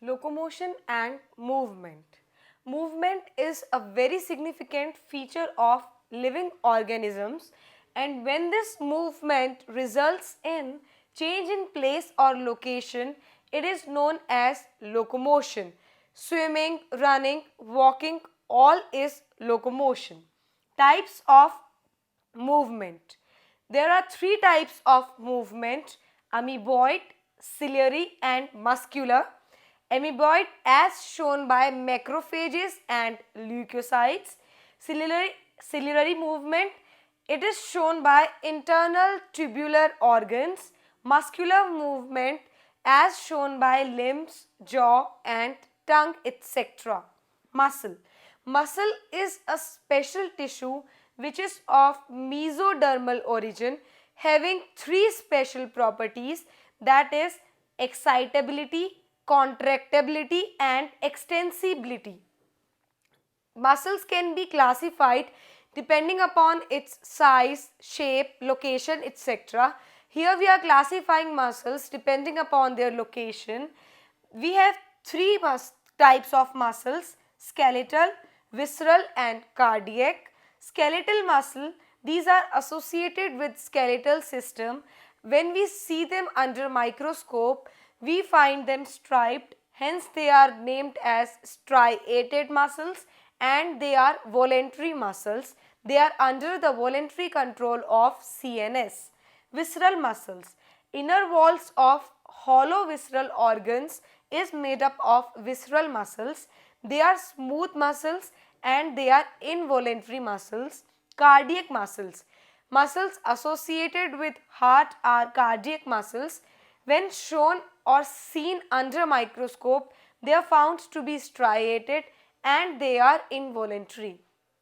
Locomotion and movement. Movement is a very significant feature of living organisms, and when this movement results in change in place or location, it is known as locomotion. Swimming, running, walking, all is locomotion. Types of movement. There are three types of movement: amoeboid, ciliary and muscular. Amoeboid as shown by macrophages and leukocytes. Ciliary movement, it is shown by internal tubular organs. Muscular movement as shown by limbs, jaw and tongue, etc. Muscle. Muscle is a special tissue which is of mesodermal origin, having three special properties, that is excitability, contractibility and extensibility. Muscles can be classified depending upon its size, shape, location, etc. Here we are classifying muscles depending upon their location. We have three types of muscles: skeletal, visceral and cardiac. Skeletal muscle, these are associated with skeletal system. When we see them under microscope, we find them striped, hence they are named as striated muscles, and they are voluntary muscles. They are under the voluntary control of CNS. Visceral muscles. Inner walls of hollow visceral organs is made up of visceral muscles. They are smooth muscles and they are involuntary muscles. Cardiac muscles. Muscles associated with heart are cardiac muscles. When shown or seen under microscope, they are found to be striated and they are involuntary.